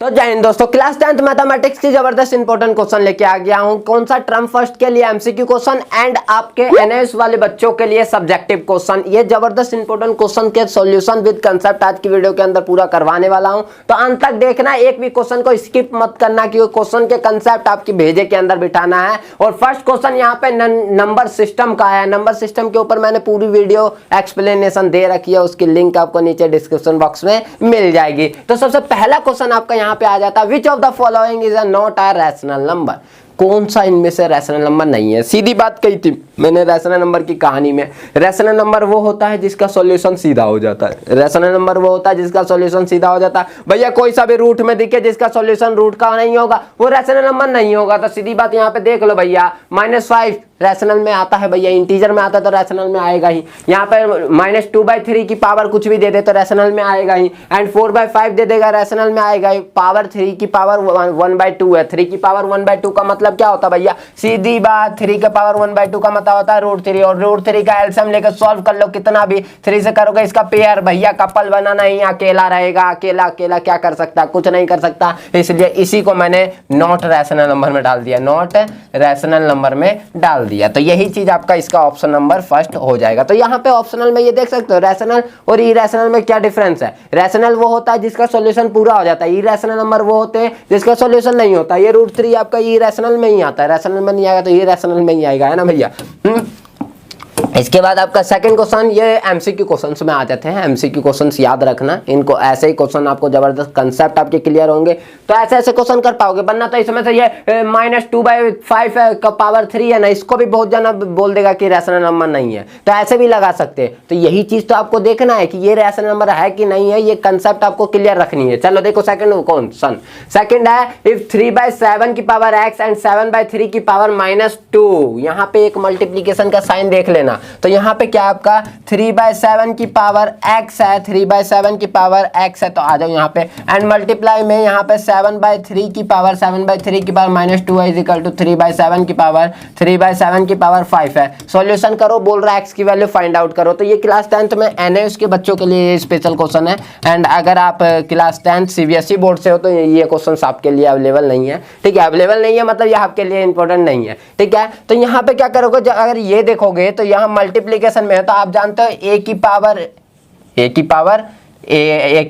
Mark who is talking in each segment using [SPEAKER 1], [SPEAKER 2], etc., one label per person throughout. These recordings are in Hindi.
[SPEAKER 1] तो जय हिंद दोस्तों, क्लास 10th मैथमेटिक्स की जबरदस्त इंपॉर्टेंट क्वेश्चन लेके आ गया हूं। कौन सा टर्म फर्स्ट के लिए एमसीक्यू क्वेश्चन एंड आपके एनएस वाले बच्चों के लिए सब्जेक्टिव क्वेश्चन। ये जबरदस्त इंपॉर्टेंट क्वेश्चन के सॉल्यूशन विद कंसेप्ट आज की वीडियो के अंदर पूरा करवाने वाला हूं। तो अंत तक देखना, एक भी क्वेश्चन को स्किप मत करना क्योंकि क्वेश्चन के कंसेप्ट आपकी भेजे के अंदर बिठाना है। और फर्स्ट क्वेश्चन यहाँ पे नंबर सिस्टम का है। नंबर सिस्टम के ऊपर मैंने पूरी वीडियो एक्सप्लेनेशन दे रखी है, उसकी लिंक आपको नीचे डिस्क्रिप्शन बॉक्स में मिल जाएगी। तो सबसे पहला क्वेश्चन आपका यहाँ पे आ जाता है, which of the following is not a rational number. कौन सा इनमें से रैशनल नंबर नहीं है? सीधी बात कही थी मैंने रैशनल नंबर की कहानी में। रैशनल नंबर वो होता है जिसका सॉल्यूशन सीधा हो जाता है। रैशनल नंबर वो होता है जिसका सॉल्यूशन सीधा हो जाता है। भैया कोई सा भी रूट में दिखे जिसका सॉल्यूशन रूट का नहीं होगा वो रैशनल नंबर नहीं होगा। तो सीधी बात यहाँ पे देख लो भैया, -5 रैशनल में आता है भैया, इंटीजर में आता है तो रैशनल में आएगा ही। यहाँ पे -2/3 की पावर कुछ भी दे दे तो रैशनल में आएगा ही। एंड 4/5 दे देगा रैशनल में आएगा ही। पावर 3 की पावर 1/2 है। 3 की पावर 1/2 का मतलब क्या होता है भैया? सीधी बात, 3 की पावर 1/2 का मतलब होता है √3। और √3 का एलसीएम लेकर सॉल्व कर लो, कितना भी 3 से करोगे इसका पेयर। भैया कपल बना नहीं, अकेला रहेगा। अकेला अकेला क्या कर सकता? कुछ नहीं कर सकता। इसलिए इसी को मैंने नॉट रैशनल नंबर में डाल दिया, नॉट रैशनल नंबर में डाल दिया। तो यही चीज आपका इसका ऑप्शन नंबर फर्स्ट हो जाएगा। तो यहाँ पे ऑप्शनल में ये देख सकते हो रैशनल और इरेशनल में क्या डिफरेंस है। रैशनल वो होता है जिसका सॉल्यूशन पूरा हो जाता है, इरेशनल नंबर वो होते हैं जिसका सॉल्यूशन नहीं होता। ये √3 आपका इरेशनल में ही आता है, रैशनल में नहीं आएगा तो इरेशनल में ही आएगा, है ना भैया। इसके बाद आपका सेकंड क्वेश्चन, ये एमसीक्यू क्वेश्चंस में आ जाते हैं। एमसीक्यू क्वेश्चंस याद रखना, इनको ऐसे ही क्वेश्चन आपको जबरदस्त कंसेप्ट आपके क्लियर होंगे तो ऐसे ऐसे क्वेश्चन कर पाओगे। वरना तो इसमें से ये -2/5 का पावर 3 है ना, इसको भी बहुत जना बोल देगा कि रैशनल नंबर नहीं है, तो ऐसे भी लगा सकते हैं। तो यही चीज तो आपको देखना है कि ये रैशनल नंबर है कि नहीं है, ये कंसेप्ट आपको क्लियर रखनी है। चलो देखो सेकंड क्वेश्चन। सेकंड है, इफ 3/7 की पावर x एंड 7/3 की पावर -2। यहाँ पे एक मल्टीप्लीकेशन का साइन देख लेना। तो यहाँ पे क्या आपका 3/7 की पावर x है, 3/7 की पावर x है, तो आ जाओ यहाँ पे एंड मल्टीप्लाई में यहाँ पे 7/3 की पावर -2 है इक्वल टू 3/7 की पावर 3/7 की पावर 5 है। सॉल्यूशन करो, बोल रहा है x की वैल्यू फाइंड आउट करो। तो ये क्लास 10th में एनएस के बच्चों के लिए स्पेशल क्वेश्चन है। एंड अगर आप क्लास 10th सीबीएसई बोर्ड से हो तो ये क्वेश्चन आपके लिए अवेलेबल नहीं है, ठीक है। अवेलेबल नहीं है मतलब ये आपके लिए इंपॉर्टेंट नहीं है, ठीक है। तो यहाँ पे क्या करोगे, अगर ये देखोगे तो यहाँ मल्टीप्लिकेशन में है तो आप जानते हो ए की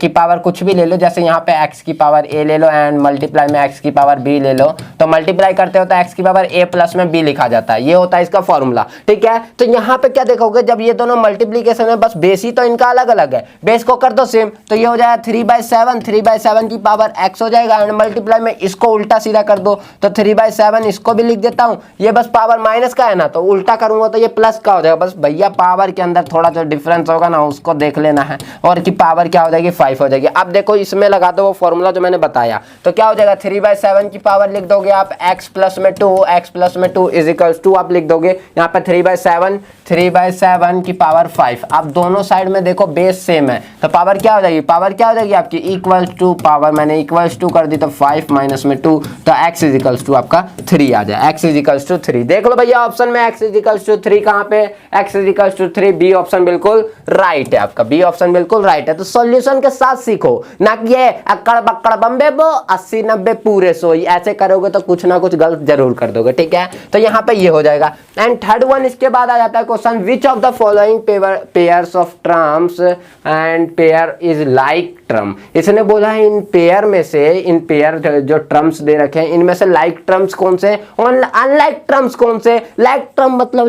[SPEAKER 1] पावर कुछ भी ले लो, जैसे यहाँ पे x की पावर a ले लो एंड मल्टीप्लाई में x की पावर b ले लो। तो मल्टीप्लाई करते हो तो x की पावर a प्लस में b लिखा जाता है, ये होता है इसका फॉर्मूला, ठीक है। तो यहाँ पे क्या देखोगे, जब ये दोनों मल्टीप्लिकेशन है, बस बेस ही तो इनका अलग अलग है, बेस को कर दो सेम, तो ये हो जाएगा 3/7 की पावर x हो जाएगा एंड मल्टीप्लाई में इसको उल्टा सीधा कर दो तो 3/7 इसको भी लिख देता हूँ। ये बस पावर माइनस का है ना, तो उल्टा करूंगा तो ये प्लस का हो जाएगा। बस भैया पावर के अंदर थोड़ा जो डिफरेंस होगा ना उसको देख लेना है, और की पावर क्या हो जाएगी 5 हो जाएगी। अब देखो इसमें लगा दो वो फॉर्मूला जो मैंने बताया, तो क्या हो जाएगा 3/7 की पावर लिख दोगे आप x प्लस में 2 इज इक्वल्स टू आप लिख दोगे यहाँ पे 3/7 की पावर 5। अब दोनों साइड में देखो बेस सेम है तो पावर क्या हो जाएगी, पावर क्या हो जाएगी आपकी इक्वल्स टू, पावर मैंने इक्वल्स टू कर दी तो 5 माइनस में 2 तो x इज इक्वल्स टू आपका 3 आ जाए। x इज इक्वल्स टू 3 देख लो भैया ऑप्शन में x इज इक्वल्स टू 3 कहाँ पे, x is equals to 3, B option बिल्कुल राइट है आपका, बी ऑप्शन बिल्कुल राइट है। तो सॉल्यूशन के साथ सीखो ना कि ये अक्कड़ बक्कड़ बम्बे बो 80-90 पूरे सोई, ऐसे करोगे तो कुछ ना कुछ गलत जरूर कर दोगे, ठीक है। तो यहाँ पे ये हो जाएगा। एंड थर्ड वन इसके बाद आ जाता है question, which of the following pairs of terms and pair is like term. इसने बोला है इन पेयर में से, इन पेयर जो टर्म्स दे रखे हैं इनमें से लाइक टर्म्स कौन से और अनलाइक टर्म्स कौन से। लाइक टर्म मतलब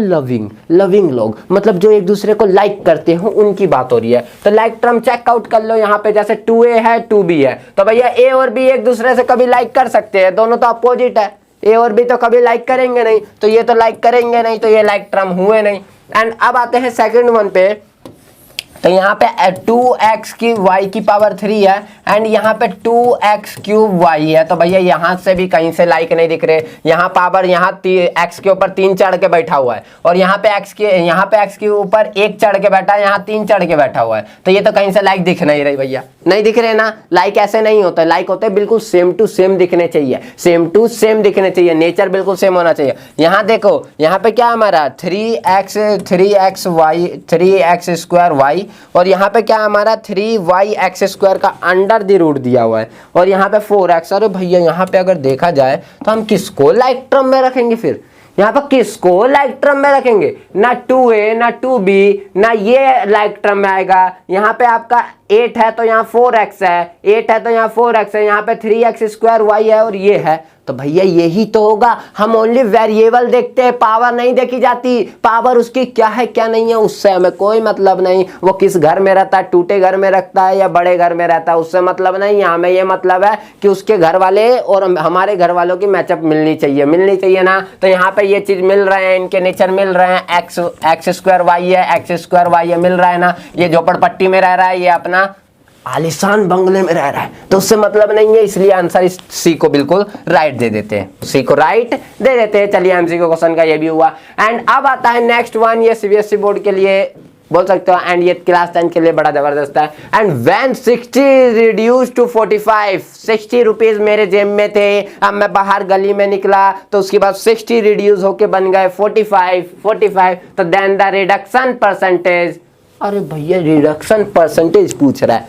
[SPEAKER 1] लविंग लोग, मतलब जो एक दूसरे को लाइक करते हो उनकी बात हो रही है। तो लाइक टर्म चेकआउट कर लो यहाँ पे, जैसे 2a है 2b है, तो भैया a और b एक दूसरे से कभी लाइक कर सकते हैं, दोनों तो अपोजिट है, a और b तो कभी लाइक करेंगे नहीं, तो ये तो लाइक करेंगे नहीं, तो ये लाइक टर्म हुए नहीं। एंड अब आते हैं सेकंड वन पे, तो यहाँ पे 2x की y की पावर 3 है एंड यहाँ पे 2x³ y है। तो भैया यहाँ से भी कहीं से लाइक नहीं दिख रहे, यहाँ पावर यहाँ x के ऊपर 3 चढ़ के बैठा हुआ है और यहाँ पे x के ऊपर 1 चढ़ के बैठा है, यहाँ 3 चढ़ के बैठा हुआ है, तो ये तो कहीं से लाइक दिख नहीं रही भैया, नहीं दिख रहे ना, लाइक ऐसे नहीं होता है, लाइक होते हैं बिल्कुल सेम टू सेम दिखने चाहिए, सेम टू सेम दिखने चाहिए, नेचर बिल्कुल सेम होना चाहिए। यहाँ देखो, यहाँ पे क्या हमारा 3x² और यहाँ पे क्या हमारा 3y² का अंडर द रूट दिया हुआ है और यहाँ पे 4x। अरे भैया यहाँ पे अगर देखा जाए तो हम किसको लाइक टर्म में रखेंगे, फिर यहाँ पर किसको लाइक टर्म में रखेंगे, ना 2a ना 2b ना ये लाइक टर्म में आएगा। यहाँ पे आपका 8 है तो यहाँ 4x है, 8 है तो यहाँ 4x है, यहाँ पे 3x² है और ये है, तो भैया यही तो होगा। हम ओनली वेरिएबल देखते हैं, पावर नहीं देखी जाती, पावर उसकी क्या है क्या नहीं है उससे हमें कोई मतलब नहीं। वो किस घर में रहता है, टूटे घर में रखता है या बड़े घर में रहता है, उससे मतलब नहीं है। हमें ये मतलब है कि उसके घर वाले और हमारे घर वालों की मैचअप मिलनी चाहिए ना। तो यहाँ पे ये चीज मिल रहे हैं, इनके नेचर मिल रहे हैं, x² y है, मिल रहा है ना। ये झोपड़पट्टी में रह रहा है, ये अपना आलिशान बंगले में रह रहा है, तो उससे मतलब नहीं है, इसलिए आंसर इस सी को बिल्कुल राइट दे देते हैं, सी को राइट दे देते हैं। चलिए एमसीक्यू क्वेश्चन का ये भी हुआ। एंड अब आता है नेक्स्ट वन, ये सीबीएसई बोर्ड के लिए बोल सकते हो एंड ये क्लास 10 के लिए बड़ा जबरदस्त है। And when 60 reduce to 45, 60 rupees मेरे जेब में थे, अब मैं बाहर गली में निकला तो उसके बाद 60 रिड्यूस होके बन गए 45, तो देन द रिडक्शन परसेंटेज। अरे भैया रिडक्शन परसेंटेज पूछ रहा है,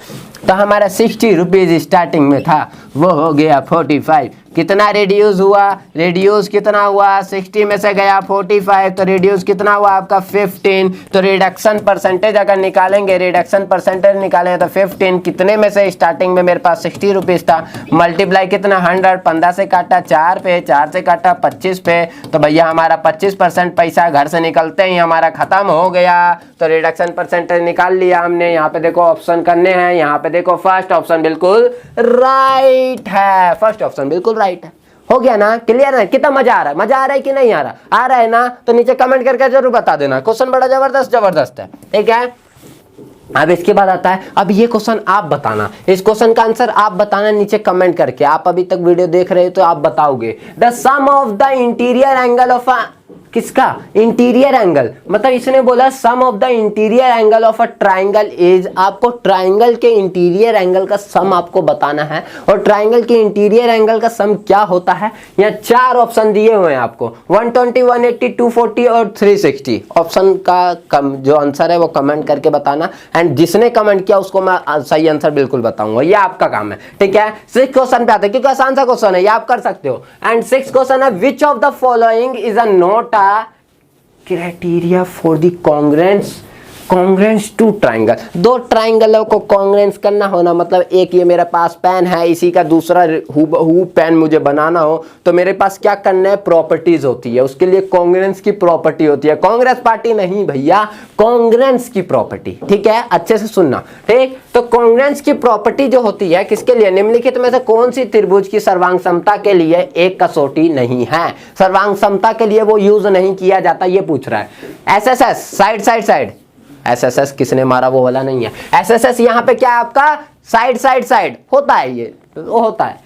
[SPEAKER 1] तो हमारा 60 रुपीज स्टार्टिंग में था वो हो गया 45। कितना रिड्यूस हुआ, रिड्यूस कितना हुआ, 60 में से गया 45, तो रिड्यूस कितना हुआ आपका 15। तो रिडक्शन परसेंटेज अगर निकालेंगे, रिडक्शन परसेंटेज निकालेंगे तो 15 कितने में से, स्टार्टिंग में मेरे पास 60 रुपीज था, मल्टीप्लाई कितना 100, 15 से काटा 4 पे, 4 से काटा 25 पे, तो भैया हमारा 25% पैसा घर से निकलते ही हमारा खत्म हो गया। तो रिडक्शन परसेंटेज निकाल लिया हमने। यहाँ पे देखो ऑप्शन करने हैं, यहाँ पे देखो फर्स्ट ऑप्शन बिल्कुल राइट है, फर्स्ट ऑप्शन बिल्कुल राइट है। हो गया ना, क्लियर है? कितना मजा आ रहा है, मजा आ रहा है कि नहीं आ रहा है ना? तो नीचे कमेंट करके जरूर बता देना। क्वेश्चन बड़ा जबरदस्त है, ठीक है। अब इसके बाद आता है, अब ये क्वेश्चन आप बताना, इस क्वेश्चन का आंसर आप बताना नीचे कमेंट करके। आप अभी तक वीडियो देख रहे हो तो आप बताओगे the sum of the interior angle of किसका, इंटीरियर एंगल, मतलब इसने बोला sum of the interior angle of a triangle is, आपको ट्राइंगल के इंटीरियर एंगल का सम आपको बताना है। और ट्राइंगल के इंटीरियर एंगल का सम क्या होता है, यहाँ 4 ऑप्शन दिए हुए हैं आपको, 120, 180, 240 और 360। ऑप्शन का जो आंसर है वो कमेंट करके बताना, एंड जिसने कमेंट किया उसको मैं सही आंसर बिल्कुल बताऊंगा, ये आपका काम है, ठीक है। 6 क्वेश्चन पे आते हैं क्योंकि आसान सा क्वेश्चन है, ये आप कर सकते हो। एंड 6 क्वेश्चन है, which of the following is a not criteria for the congruence to triangle. 2 ट्राइंगलों को कॉन्ग्रेंस करना होना, मतलब एक ये मेरे पास पेन है, इसी का दूसरा हूबहू पेन मुझे बनाना हो, तो मेरे पास क्या करना है, प्रॉपर्टीज होती है, उसके लिए कॉन्ग्रेंस की प्रॉपर्टी होती है। कांग्रेस पार्टी नहीं भैया, कॉन्ग्रेंस की प्रॉपर्टी, ठीक है, अच्छे से सुनना, ठीक। तो कॉन्ग्रेंस की प्रॉपर्टी जो होती है किसके लिए, निम्नलिखित में से कौन सी त्रिभुज की सर्वांग समता के लिए एक कसौटी नहीं है, सर्वांग समता के लिए वो यूज नहीं किया जाता, ये पूछ रहा है। एसएसएस साइड, एसएसएस किसने मारा वो वाला नहीं है। एसएसएस यहाँ पे क्या है आपका, साइड होता है, ये वो होता है।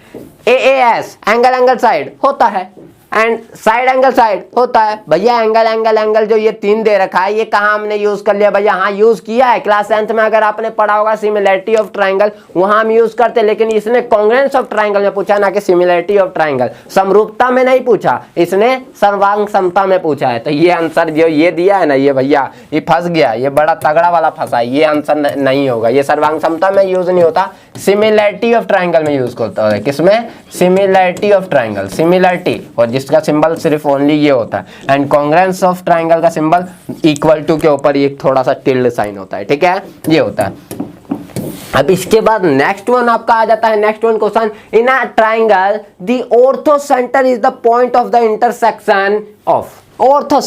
[SPEAKER 1] एएएस एंगल साइड होता है, एंड साइड एंगल साइड होता है। भैया एंगल जो ये 3 दे रखा है, ये कहाँ हमने यूज कर लिया भैया, हाँ यूज किया है क्लास 10th में, अगर आपने पढ़ा होगा सिमिलैरिटी ऑफ ट्राइंगल, वहां हम यूज करते, लेकिन इसने कांग्रेंस ऑफ ट्राइंगल में पूछा, ना कि सिमिलैरिटी ऑफ ट्राइंगल, समरूपता में नहीं पूछा, इसने सर्वांग समता में पूछा है। तो ये आंसर जो ये दिया है ना, ये भैया ये फंस गया, ये बड़ा तगड़ा वाला फंसा है, ये आंसर नहीं होगा, ये सर्वांग समता में यूज नहीं होता, सिमिलैरिटी ऑफ ट्राइंगल में यूज होता है। किसमें, सिमिलैरिटी ऑफ ट्राइंगल, सिमिलैरिटी, और जिसका सिंबल सिर्फ ओनली ये होता है। एंड कांग्रेंस ऑफ ट्राइंगल का सिंबल इक्वल टू के ऊपर एक थोड़ा सा टिल्ड साइन होता है, ठीक है, ये होता है। अब इसके बाद नेक्स्ट वन आपका आ जाता है, next one question, in a triangle the ortho centre is the point of the intersection of, ortho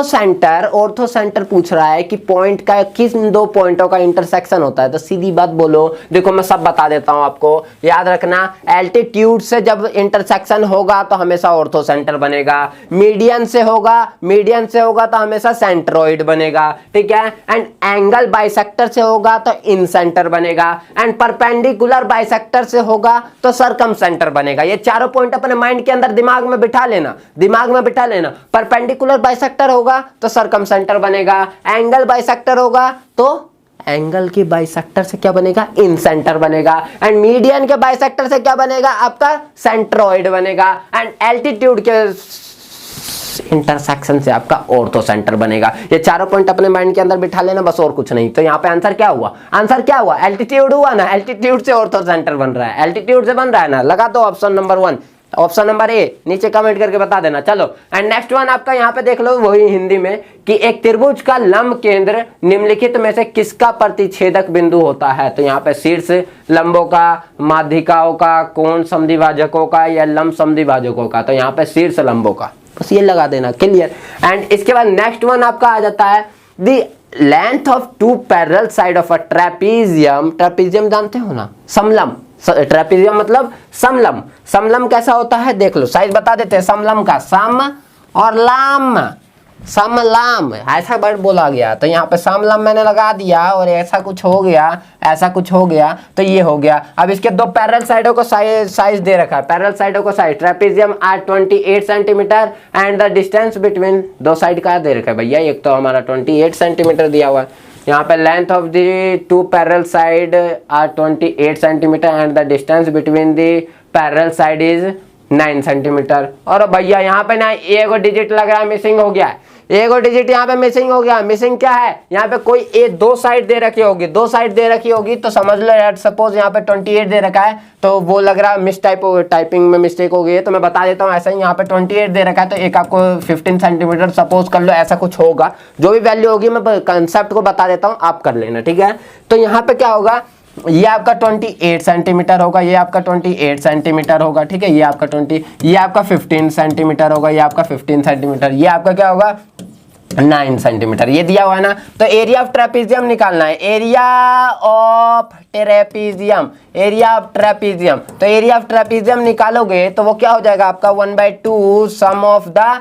[SPEAKER 1] centre पूछ रहा है कि पॉइंट का किस 2 पॉइंटों का इंटरसेक्शन होता है। तो सीधी बात बोलो, देखो मैं सब बता देता हूं आपको, याद रखना, एल्टीट्यूड से जब इंटरसेक्शन होगा तो हमेशा ऑर्थो सेंटर बनेगा, मीडियन से होगा तो हमेशा सेंट्रोइड बनेगा, ठीक है। एंड एंगल बाइसेक्टर से होगा तो इन सेंटर बनेगा, एंड परपेंडिकुलर बाइसेक्टर से होगा तो सरकम सेंटर बनेगा। ये चारों पॉइंट अपने माइंड के अंदर दिमाग में बिठा लेना। परपेंडिकुलर बाइसेक्टर होगा तो सरकम सेंटर बनेगा, एंगल बाइसेक्टर होगा तो एंगल के बाइसेक्टर से क्या बनेगा, इन सेंटर बनेगा। एंड मीडियन के बाइसेक्टर से क्या बनेगा, आपका सेंट्रोइड बनेगा। एंड एल्टीट्यूड के इंटरसेक्शन से आपका ऑर्थो सेंटर बनेगा। ये चारों पॉइंट अपने माइंड के अंदर बिठा लेना, बस और कुछ नहीं। तो यहाँ पे आंसर क्या हुआ, आंसर क्या हुआ, एल्टीट्यूड हुआ ना, एल्टीट्यूड से ऑर्थो सेंटर बन रहा है, एल्टीट्यूड से बन रहा है ना। लगा दो option number 1, option number A नीचे कमेंट करके बता देना। चलो एंड नेक्स्ट वन आपका यहाँ पे देख लो, वही हिंदी में कि एक त्रिभुज का लंब केंद्र निम्नलिखित में से किसका प्रतिच्छेदक बिंदु होता है। तो यहाँ पे शीर्ष लंबों का, माध्यिकाओं का, कोण समद्विभाजकों का या लंब समद्विभाजकों का। तो यहाँ पे शीर्ष लंबों का, बस ये लगा देना, क्लियर। एंड इसके बाद नेक्स्ट वन आपका आ जाता है the length of two parallel side of a trapezium. Trapezium जानते हो ना, समलंब। ट्रेपीजियम मतलब समलंब। समलंब कैसा होता है देख लो, साइज बता देते हैं समलंब का, सम और लाम, समलंब ऐसा वर्ड बोला गया। तो यहाँ पे समलंब मैंने लगा दिया और ऐसा कुछ हो गया, ऐसा कुछ हो गया, तो ये हो गया। अब इसके दो पैरेलल साइडों को साइज दे रखा है, पैरेलल साइडों को size, trapezium are 28 centimetre and the distance between दो साइड का दे रखा है भैया, एक तो हमारा 28 सेंटीमीटर दिया हुआ है। यहाँ पे length of the two parallel side are 28 centimetre and the distance between the parallel side is 9 centimetre. और भैया यहाँ पे ना एक डिजिट लग रहा है, मिसिंग हो गया है, एक और डिजिट यहाँ पे मिसिंग हो गया। मिसिंग क्या है, यहाँ पे कोई दो साइड दे रखी होगी, दो साइड दे रखी होगी, तो समझ लो यार, सपोज यहाँ पे 28 दे रखा है, तो वो लग रहा है मिस टाइपिंग में मिस्टेक हो गई है, तो मैं बता देता हूँ ऐसा ही। यहाँ पे 28 दे रखा है, तो एक आपको 15 सेंटीमीटर सपोज कर लो, ऐसा कुछ होगा, जो भी वैल्यू होगी मैं कंसेप्ट को बता देता हूँ, आप कर लेना, ठीक है। तो यहाँ पे क्या होगा, ये आपका 28 सेंटीमीटर होगा, ये आपका 28 सेंटीमीटर होगा, ठीक है, ये आपका 15 सेंटीमीटर होगा, ये आपका 15 सेंटीमीटर, ये आपका क्या होगा 9 सेंटीमीटर, ये दिया हुआ है ना। तो एरिया ऑफ ट्रेपीजियम निकालना है, area of trapezium, area of trapezium. तो एरिया ऑफ ट्रेपीजियम निकालोगे तो वो क्या हो जाएगा आपका 1/2 sum of the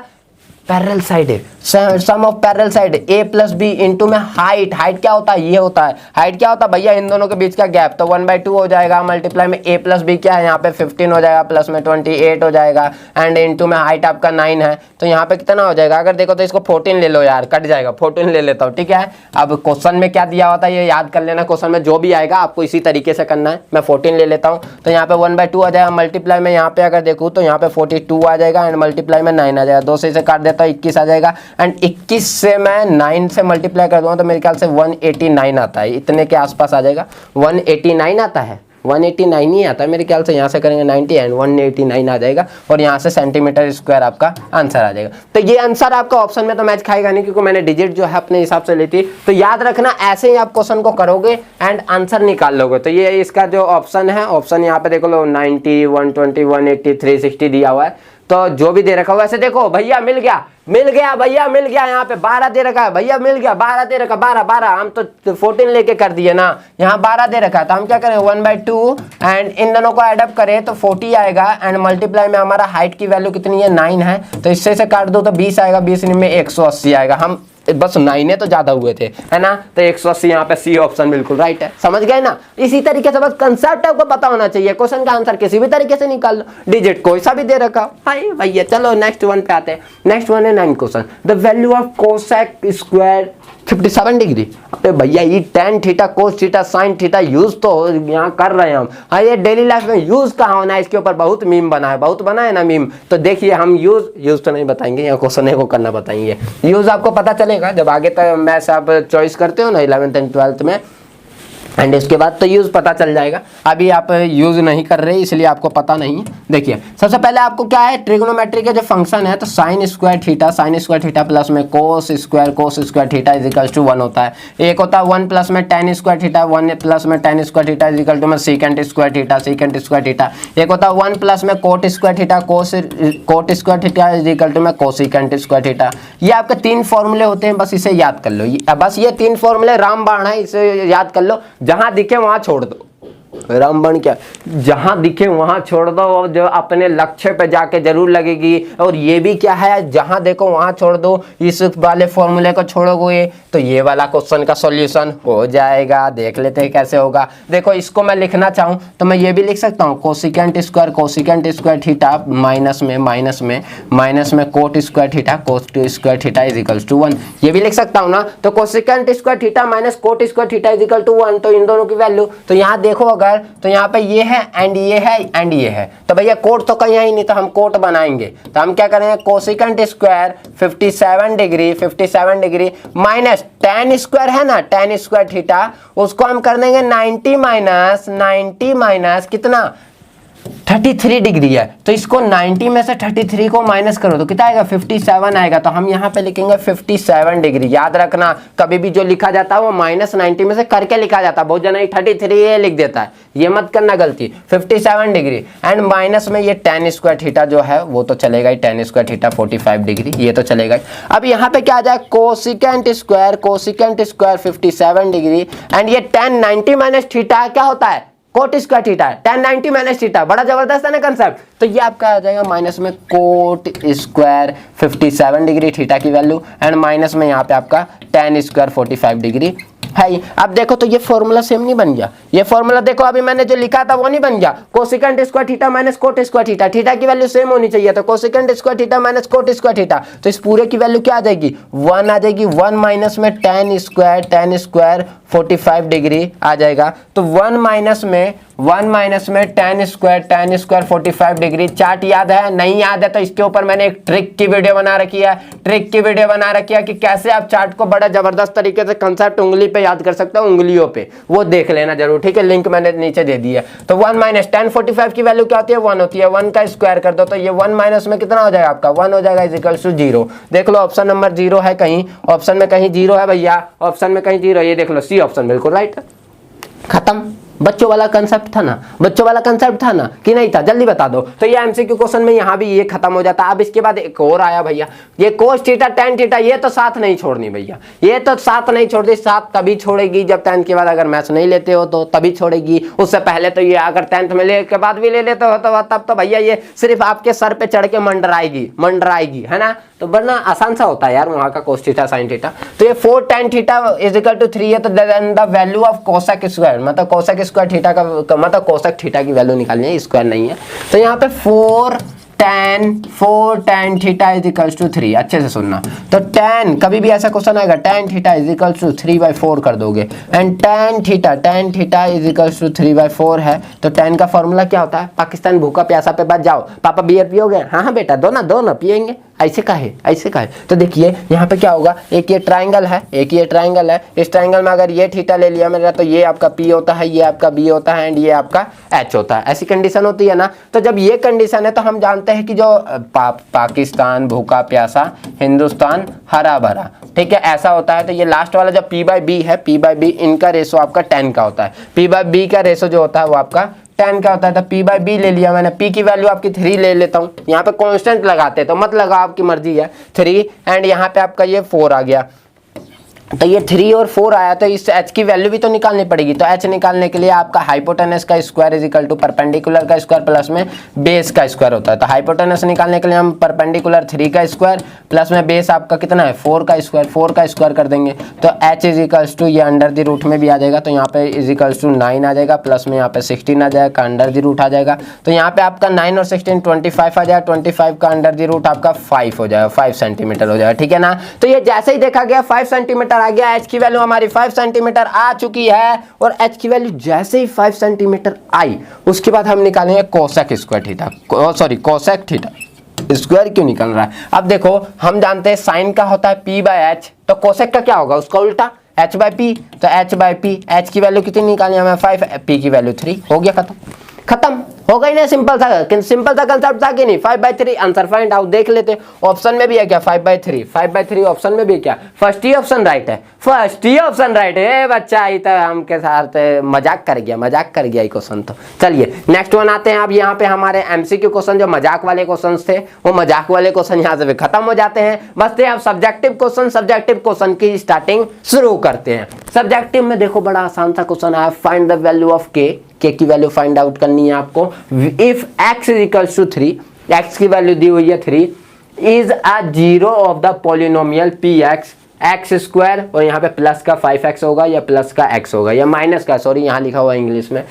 [SPEAKER 1] parallel side, sum of parallel side a plus B into में हाइट। हाइट क्या होता है, ये होता है हाइट, क्या होता है भैया इन दोनों के बीच का गैप। तो 1/2 हो जाएगा, मल्टीप्लाई में a प्लस बी क्या है यहाँ पे 15 हो जाएगा, प्लस में 28 हो जाएगा, एंड इंटू में हाइट आपका 9 है, तो यहाँ पे कितना हो जाएगा। अगर देखो तो इसको 14 ले लो यार, कट जाएगा, 14 ले लेता हूँ, ठीक है। अब क्वेश्चन में क्या दिया होता है ये याद कर लेना, क्वेश्चन में जो भी आएगा आपको इसी तरीके से करना है। मैं 14 ले लेता हूँ, तो यहाँ पे 1/2 आ जाएगा, मल्टीप्लाई में यहाँ पे अगर देखूँ तो यहाँ पे 42 आ जाएगा, एंड मल्टीप्लाई में 9 आ जाएगा, 2 से इसे काट देता हूँ 21 आ जाएगा, एंड 21 से मैं 9 से मल्टीप्लाई कर दूंगा तो मेरे ख्याल से 189 आता है, इतने के आसपास आ जाएगा, 189 आता है, 189 ही आता है मेरे ख्याल से। यहाँ से करेंगे 90 एंड 189 आ जाएगा, और यहाँ से सेंटीमीटर स्क्वायर आपका आंसर आ जाएगा। तो ये आंसर आपका ऑप्शन में तो मैच खाएगा नहीं, क्योंकि मैंने डिजिट जो है अपने हिसाब से ली थी। तो याद रखना ऐसे ही आप क्वेश्चन को करोगे एंड आंसर निकाल लोगे। तो ये इसका जो ऑप्शन है, ऑप्शन यहाँ पे देखो लो 90, 120, 180, 360 दिया हुआ है। तो जो भी दे रखा होगा ऐसे देखो भैया, मिल गया भैया, मिल गया। यहाँ पे 12 दे रखा है भैया, मिल गया 12 दे रखा, 12 हम तो 14 लेके कर दिए ना, यहाँ 12 दे रखा है, तो हम क्या करें 1/2 एंड इन दोनों को एड अप करें तो 40 आएगा, एंड मल्टीप्लाई में हमारा हाइट की वैल्यू कितनी है 9 है, तो इससे से काट दो तो 20 आएगा, 20 में 180 आएगा। हम बस 9 तो ज्यादा हुए थे, है ना, तो 180 यहाँ पे सी ऑप्शन बिल्कुल राइट है। समझ गए ना, इसी तरीके से बस कंसेप्ट आपको पता होना चाहिए। क्वेश्चन का आंसर किसी भी तरीके से निकाल लो, डिजिट कोई सा भी दे रखा है भैया। चलो नेक्स्ट वन पे आते हैं। नेक्स्ट वन है 9 question, the value of cosec square 57 degree. अबे भैया ये tan theta, cos theta, sine theta use तो यहाँ कर रहे हैं हम, हाँ ये डेली लाइफ में यूज कहाँ होना है, इसके ऊपर बहुत मीम बना है, बहुत बना है ना मीम। तो देखिए हम यूज तो नहीं बताएंगे, यहाँ क्वेश्चन है को करना बताएंगे, यूज आपको पता चलेगा जब आगे तक मैथ्स आप चॉइस करते हो ना 11th एंड 12th में, एंड इसके बाद तो यूज पता चल जाएगा। अभी आप यूज नहीं कर रहे इसलिए आपको पता नहीं है। देखिए सबसे पहले आपको क्या है, ट्रिग्नोमेट्री के जो फंक्शन है, तो साइन स्क्वायर थीटा प्लस में cos square theta is equal to 1 होता है। एक होता है 1 प्लस में टेन स्क्वायर थीटा, 1 प्लस में tan square theta is equal to में सीकेंट स्क्वायर थीटा। एक होता है 1 प्लस में cot square theta, cot square theta is equal to में कोसिकेंट स्क्वायर थीटा। ये आपके 3 फॉर्मूले होते हैं, बस इसे याद कर लो। बस ये 3 फॉर्मूले रामबाण है, इसे याद कर लो, जहां दिखे वहां छोड़ दो, रामबन क्या, जहां दिखे वहां छोड़ दो, और जो अपने लक्ष्य पे जाके जरूर लगेगी। और ये भी क्या है, जहां देखो वहां छोड़ दो, इस वाले फॉर्मूले को छोड़ोगे तो ये वाला क्वेश्चन का सॉल्यूशन हो जाएगा। देख लेते हैं कैसे होगा। देखो इसको मैं लिखना चाहूं तो मैं ये भी लिख सकता हूं, कोसिकेंट स्क्वायर थीटा माइनस में cot square theta is equals to 1, ये भी लिख सकता हूं ना। तो cosecant square theta minus cot square theta is equal to 1, तो इन दोनों की वैल्यू, तो यहाँ देखो अगर, तो यहाँ पे ये है एंड ये है एंड ये है, तो भैया कोट तो कहीं है ही नहीं, तो हम कोट बनाएंगे। तो हम क्या करेंगे, cosecant square 57 degree minus tan square है ना, tan स्क्वायर थीटा, उसको हम कर देंगे 90 माइनस कितना 33 डिग्री है। तो इसको 90 में से 33 को माइनस करो तो कितना आएगा, 57 आएगा। तो हम यहाँ पे लिखेंगे 57 डिग्री। याद रखना कभी भी जो लिखा जाता है वो -90 में से करके लिखा जाता है। बहुत जना 33 लिख देता है, ये मत करना गलती। 57 डिग्री एंड माइनस में ये tan स्क्वायर थीटा जो है वो तो चलेगा ही, tan स्क्वायर थीटा 45 डिग्री, ये तो चलेगा। अब यहाँ पे क्या आ जाए, कोसिकेंट स्क्वायर 57 डिग्री एंड ये tan 90 माइनस थीटा क्या होता है, coat square theta, tan 90 minus theta, बड़ा जबरदस्त है ना कंसेप्ट। तो ये आपका आ जाएगा माइनस में कोट स्क्वायर 57 डिग्री थीटा की वैल्यू एंड माइनस में यहाँ पे आपका tan स्क्वायर 45 डिग्री है। अब देखो तो ये फॉर्मूला सेम नहीं बन गया, ये फॉर्मूला देखो अभी मैंने जो लिखा था वो नहीं बन गया। Cosecant square theta minus cot square theta, theta की वैल्यू सेम होनी चाहिए, तो cosecant square theta minus cot square theta, तो इस पूरे की वैल्यू क्या आ जाएगी, 1 आ जाएगी। 1 माइनस में tan स्क्वायर 45 डिग्री आ जाएगा। तो 1 माइनस में tan स्क्वायर 45 डिग्री। चार्ट याद है, नहीं याद है तो इसके ऊपर मैंने एक ट्रिक की वीडियो बना रखी है, कि कैसे आप चार्ट को बड़ा जबरदस्त तरीके से कंसेप्ट उंगली पे याद कर सकते हो, उंगलियों पे, वो देख लेना जरूर, ठीक है। लिंक मैंने नीचे दे दी है। तो 1 माइनस tan 45 की वैल्यू क्या होती है, 1 होती है। 1 का स्क्वायर कर दो तो ये 1 माइनस में कितना हो जाएगा आपका, 1 हो जाएगा, इज इक्वल टू 0। देख लो ऑप्शन नंबर 0 है कहीं, ऑप्शन में कहीं 0 है भैया, ऑप्शन में कहीं 0, ये देख लो सी ऑप्शन बिल्कुल राइट, खत्म। बच्चों वाला कंसेप्ट था ना, कि नहीं था, जल्दी बता दो। तो ये एमसीक्यू क्वेश्चन में यहाँ भी ये खत्म हो जाता है। अब इसके बाद एक और आया भैया, ये कोस थीटा tan थीटा, ये तो साथ नहीं छोड़नी भैया, ये तो साथ नहीं छोड़ती। साथ तभी छोड़ेगी जब 10th के बाद अगर मैथ्स नहीं लेते हो तो तभी छोड़ेगी, उससे पहले तो ये अगर 10th में ले के बाद भी ले लेते हो तो तब तो भैया ये सिर्फ आपके सर पे चढ़ के मंडराएगी, है ना। तो बड़ा आसान सा होता है यार वहाँ का कोस थीटा साइन थीटा। तो ये 4 tan theta is equal to 3 है, तो then the value of cosec square, मतलब कोसेक स्क्वायर थीटा का मतलब कोसेक थीटा की वैल्यू निकालनी है, स्क्वायर नहीं है। तो यहाँ पे 4 tan theta is equals to 3, अच्छे से सुनना। तो tan, कभी भी ऐसा क्वेश्चन आएगा tan theta is equals to 3/4 कर दोगे and tan theta is equals to 3/4 है। तो tan का फॉर्मूला क्या होता है, पाकिस्तान भूखा प्यासा पे बच जाओ, पापा बियर पियोगे, हाँ बेटा दो ना पियेंगे, ऐसे काहे। तो देखिए यहाँ पे क्या होगा, एक ये ट्राइंगल है, इस ट्राइंगल में अगर ये थीटा ले लिया मेरा, तो ये आपका P होता है, ये आपका B होता है एंड ये आपका H होता है। ऐसी कंडीशन होती है ना। तो जब ये कंडीशन है तो हम जानते हैं कि जो पाकिस्तान भूखा प्यासा, हिंदुस्तान हरा भरा, ठीक है, ऐसा होता है। तो ये लास्ट वाला जो P/B है, P/B इनका रेशो आपका 10 का होता है। P/B का रेशो जो होता है वो आपका 10 का होता है। तो P/B ले लिया मैंने, P की वैल्यू आपकी 3 ले लेता हूँ, यहाँ पे कांस्टेंट लगाते हैं तो मत लगाओ, आपकी मर्जी है, 3 एंड यहाँ पे आपका ये 4 आ गया। तो ये 3 और 4 आया, तो इस h की वैल्यू भी तो निकालनी पड़ेगी। तो h निकालने के लिए आपका हाइपोटेनस का square is equal to perpendicular का स्क्वायर प्लस में बेस का स्क्वायर होता है। तो हाइपोटेनस निकालने के लिए हम परपेंडिकुलर 3 का स्क्वायर प्लस में बेस आपका कितना है 4 का स्क्वायर कर देंगे। तो h इज इक्वल्स टू, ये अंडर द रूट में भी आ जाएगा, तो यहाँ पे इज इक्वल्स टू 9 आ जाएगा, प्लस में यहाँ पे 16 आ जाएगा, अंडर द रूट आ जाएगा। तो यहाँ पे आपका 9 और 16 25 आ जाएगा, 25 का अंडर द रूट आपका 5 हो जाएगा, 5 सेंटीमीटर हो जाएगा, ठीक है ना। तो ये जैसे ही देखा गया 5 सेंटीमीटर आ गया, h की वैल्यू हमारी 5 सेंटीमीटर आ चुकी है, और h की वैल्यू जैसे ही 5 सेंटीमीटर आई उसके बाद हम निकालेंगे cosec square theta, cosec theta square क्यों निकल रहा है। अब देखो हम जानते हैं साइन का होता है P/H, तो कोसेक का क्या होगा, उसका उल्टा H/P। तो H/P, H की वैल्यू कितनी निकालनी है हमें 5, P की वैल्यू 3, हो गया खत्म हो गई ना। सिंपल सा कंसेप्ट था कि नहीं। 5/3 आंसर फाइंड आउट, देख लेते ऑप्शन में भी है क्या 5/3 ऑप्शन में भी क्या, फर्स्ट ही ऑप्शन राइट है बच्चा। ही तो हम के साथ मजाक कर गया ये क्वेश्चन। तो चलिए नेक्स्ट वन आते हैं। अब यहाँ पे हमारे एमसीक्यू क्वेश्चन जो मजाक वाले क्वेश्चन थे, वो मजाक वाले क्वेश्चन यहाँ से खत्म हो जाते हैं। बस अब सब्जेक्टिव क्वेश्चन की स्टार्टिंग शुरू करते हैं। सब्जेक्टिव में देखो बड़ा आसान सा क्वेश्चन आया, find the value of K के की वैल्यू फाइंड आउट करनी है आपको। If x is equals to 3, x की वैल्यू दी हुई है 3, is a zero of the polynomial px x square, और यहाँ पे प्लस का 5x होगा या प्लस का x होगा या माइनस का, सॉरी यहाँ लिखा हुआ है इंग्लिश में,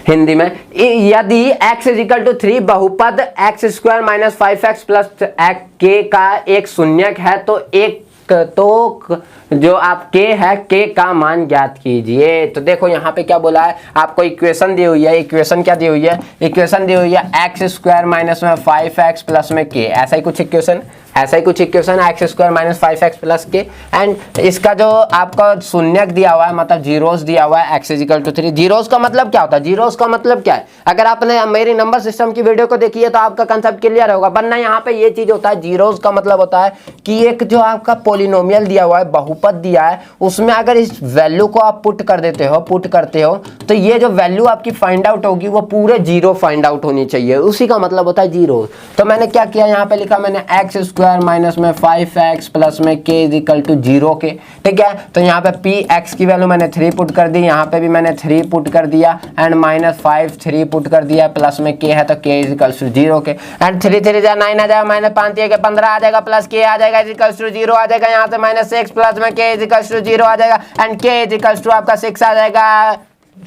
[SPEAKER 1] हिंदी में, यदि x इज इक्वल टू 3 बहुपद x square minus 5x plus k का एक शून्यक है तो जो आप k है k का मान ज्ञात कीजिए। तो देखो यहाँ पे क्या बोला है, आपको इक्वेशन दी हुई है, इक्वेशन क्या दी हुई है, इक्वेशन दी हुई है एक्स स्क्वायर माइनस में 5x प्लस में k, ऐसा ही कुछ इक्वेशन है, x square minus 5x plus के, एंड इसका जो आपका शून्यक दिया हुआ है मतलब जीरोस दिया हुआ है, x is equal to 3। Zeros का मतलब क्या होता है, जीरोस का मतलब क्या है, अगर आपने मेरी नंबर सिस्टम की वीडियो को देखी है तो आपका कंसेप्ट क्लियर होगा, वरना यहाँ पे ये चीज होता है, जीरोस का मतलब होता है कि एक जो आपका पॉलिनोमियल दिया हुआ है, बहुपद दिया है, उसमें अगर इस वैल्यू को आप पुट करते हो तो ये जो वैल्यू आपकी फाइंड आउट होगी वो पूरे जीरो फाइंड आउट होनी चाहिए, उसी का मतलब होता है जीरो। तो मैंने क्या किया, यहाँ पे लिखा मैंने एक्स स्क्वायर माइनस में 5x प्लस में k इज इक्वल टू 0 के, ठीक है। तो यहाँ पे px की वैल्यू मैंने 3 पुट कर दी, यहाँ पे भी मैंने 3 पुट कर दिया, एंड माइनस 5 3 पुट कर दिया, प्लस में k है तो k इज इक्वल टू 0 के, एंड 3 3 9 आ जाएगा, माइनस 5 3 15 आ जाएगा, प्लस k आ जाएगा इज इक्वल टू 0 आ जाएगा, यहाँ से माइनस 6 प्लस में k इज इक्वल टू 0 आ जाएगा, and k is equal to आपका 6 आ जाएगा।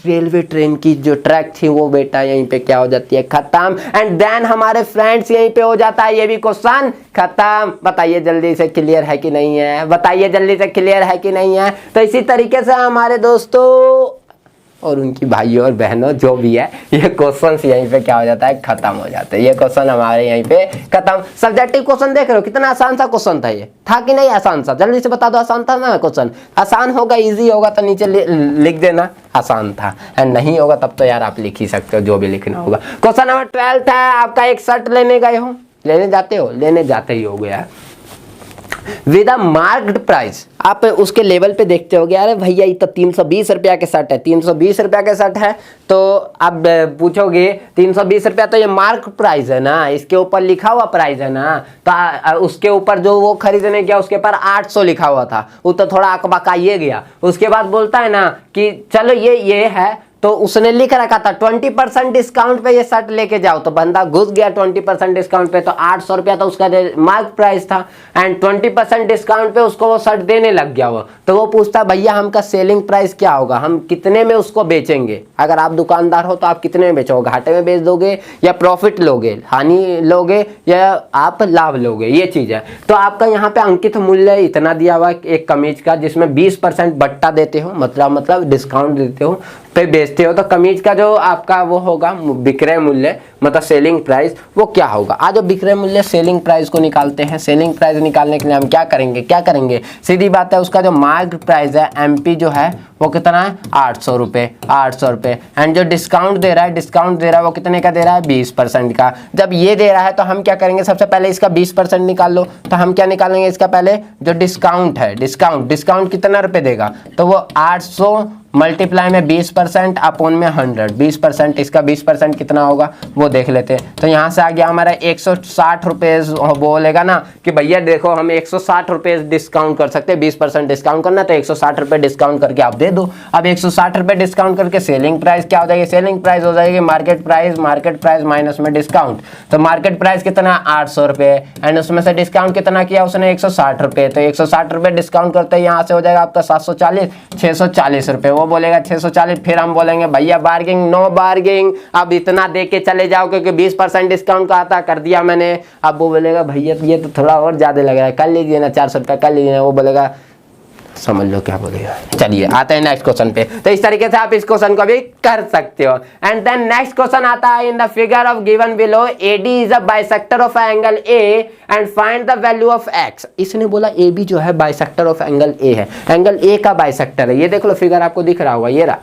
[SPEAKER 1] रेलवे ट्रेन की जो ट्रैक थी वो बेटा यहीं पे क्या हो जाती है, खत्म। एंड देन हमारे फ्रेंड्स यहीं पे हो जाता है ये भी क्वेश्चन खत्म। बताइए जल्दी से क्लियर है कि नहीं है, बताइए जल्दी से क्लियर है कि नहीं है। तो इसी तरीके से हमारे दोस्तों और उनकी भाइयों और बहनों जो भी है, ये क्वेश्चंस यहीं पे क्या हो जाता है, खत्म हो जाते हैं। ये क्वेश्चन हमारे यहीं पे खत्म। सब्जेक्टिव क्वेश्चन देख रहे हो कितना आसान सा क्वेश्चन था, ये था कि नहीं आसान सा, जल्दी से बता दो, आसान था ना क्वेश्चन, आसान होगा इजी होगा तो नीचे लिख देना आसान था, एंड नहीं होगा तब तो यार आप लिख ही सकते हो जो भी लिखना होगा। क्वेश्चन नंबर 12 है आपका, एक शर्ट लेने गए हो, लेने जाते ही हो गया विद अ मार्क्ड प्राइस, आप उसके लेवल पे देखते हो अरे भैया ये तो 320 रुपया के शर्ट है, 320 रुपया के शर्ट है, तो आप पूछोगे 320 रुपया तो ये मार्क प्राइस है ना, इसके ऊपर लिखा हुआ प्राइस है ना, तो उसके ऊपर जो वो खरीदने गया उसके ऊपर 800 लिखा हुआ था, वो तो थोड़ा अकबकाइए गया। उसके बाद बोलता है ना कि चलो ये है, तो उसने लिख रखा था 20% डिस्काउंट पे ये शर्ट लेके जाओ, तो बंदा घुस गया 20% डिस्काउंट पे, तो 800 रुपया तो उसका मार्क प्राइस था, एंड 20% डिस्काउंट पे उसको वो शर्ट देने लग गया वो, तो वो पूछता भैया हमका सेलिंग प्राइस क्या होगा, हम कितने में उसको बेचेंगे। अगर आप दुकानदार हो तो आप कितने में बेचोगे, घाटे में बेच दोगे या प्रॉफिट लोगे, हानि लोगे या आप लाभ लोगे, ये चीज है। तो आपका यहाँ पे अंकित मूल्य इतना दिया हुआ एक कमीज का, जिसमें 20% बट्टा देते हो, मतलब डिस्काउंट देते हो पे बेचते हो, तो कमीज का जो आपका वो होगा विक्रय मूल्य मतलब सेलिंग प्राइस, वो क्या होगा। आज विक्रय मूल्य सेलिंग प्राइस को निकालते हैं। सेलिंग प्राइस निकालने के लिए हम क्या करेंगे, सीधी बात है, उसका जो मार्क प्राइस है एमपी जो है वो कितना है 800 रुपये, एंड जो डिस्काउंट दे रहा है वो कितने का दे रहा है 20% का। जब ये दे रहा है तो हम क्या करेंगे, सबसे पहले इसका 20% निकाल लो, तो हम क्या निकालेंगे, इसका पहले जो डिस्काउंट है, डिस्काउंट कितना रुपए देगा, तो वो 800 मल्टीप्लाई में 20% अपॉन में 100, 20%, इसका 20% कितना होगा वो देख लेते हैं। तो यहाँ से आ गया हमारा 160 रुपये, बोलेगा ना कि भैया देखो हम 160 रुपये डिस्काउंट कर सकते हैं, 20% डिस्काउंट करना तो 160 रुपये डिस्काउंट करके आप दे दो। अब 160 रुपये डिस्काउंट करके सेलिंग प्राइस क्या हो जाएगी, सेलिंग प्राइस हो जाएगी मार्केट प्राइस माइनस में डिस्काउंट। तो मार्केट प्राइस कितना 800 रुपये, एंड उसमें से डिस्काउंट कितना किया उसने 160 रुपये, तो 160 रुपये डिस्काउंट करते हैं, यहाँ से हो जाएगा आपका 740 640 रुपये। वो बोलेगा 640, फिर हम बोलेंगे भैया बार्गिंग, नो बार्गिंग, अब इतना दे के चले जाओ क्योंकि 20% डिस्काउंट का आता कर दिया मैंने। अब वो बोलेगा भैया ये तो थोड़ा और ज्यादा लग रहा है, कर लीजिए ना 400 रुपया कर लीजिए ना, वो बोलेगा समझ लो क्या बोलेगा। चलिए आते हैं नेक्स्ट क्वेश्चन पे। तो इस तरीके से आप इस क्वेश्चन को भी कर सकते हो। एंड देन नेक्स्ट क्वेश्चन आता है, in the figure of given below AD is a bisector of angle A and find the value of x. इसने बोला ए बी जो है बाइसेक्टर ऑफ एंगल ए है, एंगल ए का बाइसेक्टर है। ये देख लो फिगर आपको दिख रहा होगा, ये रहा,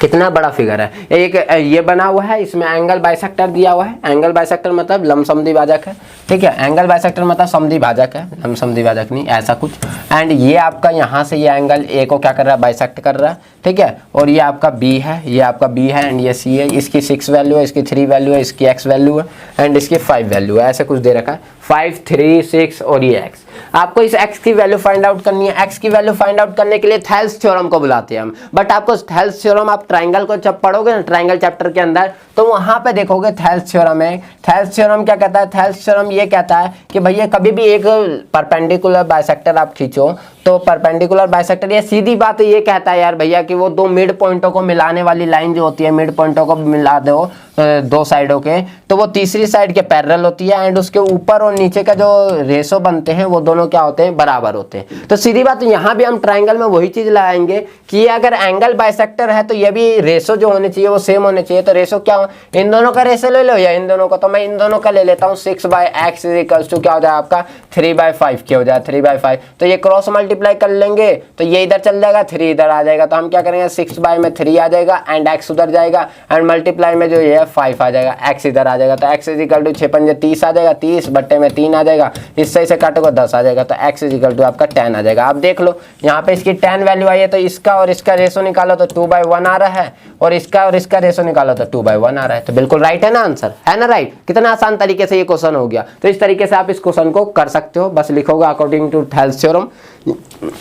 [SPEAKER 1] कितना बड़ा फिगर है। एक ये बना हुआ है, इसमें एंगल बाइसेक्टर दिया हुआ है। एंगल बाइसेक्टर मतलब लमसमद्वि भाजक है, ठीक है। एंगल बाइसेक्टर मतलब समद्वि भाजक है, लमसमद्वि भाजक नहीं, ऐसा कुछ। एंड ये आपका यहाँ से ये एंगल ए को क्या कर रहा है, बाइसेक्ट कर रहा है, ठीक है। और ये आपका बी है, ये आपका बी है, एंड ये सी है। इसकी 6 वैल्यू है, इसकी 3 वैल्यू है, इसकी x वैल्यू है, एंड इसकी 5 वैल्यू है, ऐसे कुछ दे रखा है। 5, 3, 6 और ये x। आपको इस x की वैल्यू फाइंड आउट करनी है। x की वैल्यू फाइंड आउट करने के लिए थेल्स थ्योरम को बुलाते हैं हम। बट आपको थेल्स थ्योरम, आप ट्राइंगल को जब पढ़ोगे ना ट्राइंगल चैप्टर के अंदर, तो वहां पे देखोगे थेल्स थ्योरम है। थेल्स थ्योरम क्या कहता है? थेल्स थ्योरम ये कहता है कि भैया कभी भी एक परपेंडिकुलर बाइसेक्टर आप खींचो, तो परपेंडिकुलर बाइसेक्टर ये सीधी बात ये कहता है यार भैया कि वो दो मिड पॉइंटों को मिलाने वाली लाइन जो होती है, मिड पॉइंटों को मिला दो दो साइडों के, तो वो तीसरी साइड के पैरेलल होती है एंड उसके ऊपर और नीचे का जो रेशो बनते हैं वो दोनों क्या होते हैं? बराबर होते हैं। तो सीधी बात यहाँ भी हम ट्राइंगल में वही चीज लगाएंगे कि ये अगर एंगल बाइसेक्टर है तो ये भी रेशो जो होने चाहिए वो सेम होने चाहिए। तो रेशो क्या हो? इन दोनों का रेशो ले लो या इन दोनों का, तो मैं इन दोनों का ले लेता हूँ। 6/x इक्वल्स टू क्या हो जाए आपका 3/5 क्या हो जाए 3/5। तो ये क्रॉस मल्टीप्लाई कर लेंगे तो ये इधर चल जाएगा, 3 इधर आ जाएगा। तो हम क्या करेंगे 6/3 आ जाएगा एंड x उधर जाएगा एंड मल्टीप्लाई में जो ये 5 आ जाएगा, x इधर आ जाएगा। तो x इक्वल टू 6×5 आ जाएगा, 30/3 आ जाएगा। इससे इसे काटोगे 10 आ जाएगा। तो x इक्वल टू आपका 10 आ जाएगा। आप देख लो यहाँ पे इसकी 10 वैल्यू आई है, तो इसका और इसका रेशो निकालो तो 2/1 आ रहा है और इसका रेशो निकालो तो 2/1 आ रहा है। तो बिल्कुल राइट है ना आंसर, है ना राइट? कितना आसान तरीके से ये क्वेश्चन हो गया। तो इस तरीके से आप इस क्वेश्चन को कर सकते हो। बस लिखोगे अकॉर्डिंग टू थेल्स थ्योरम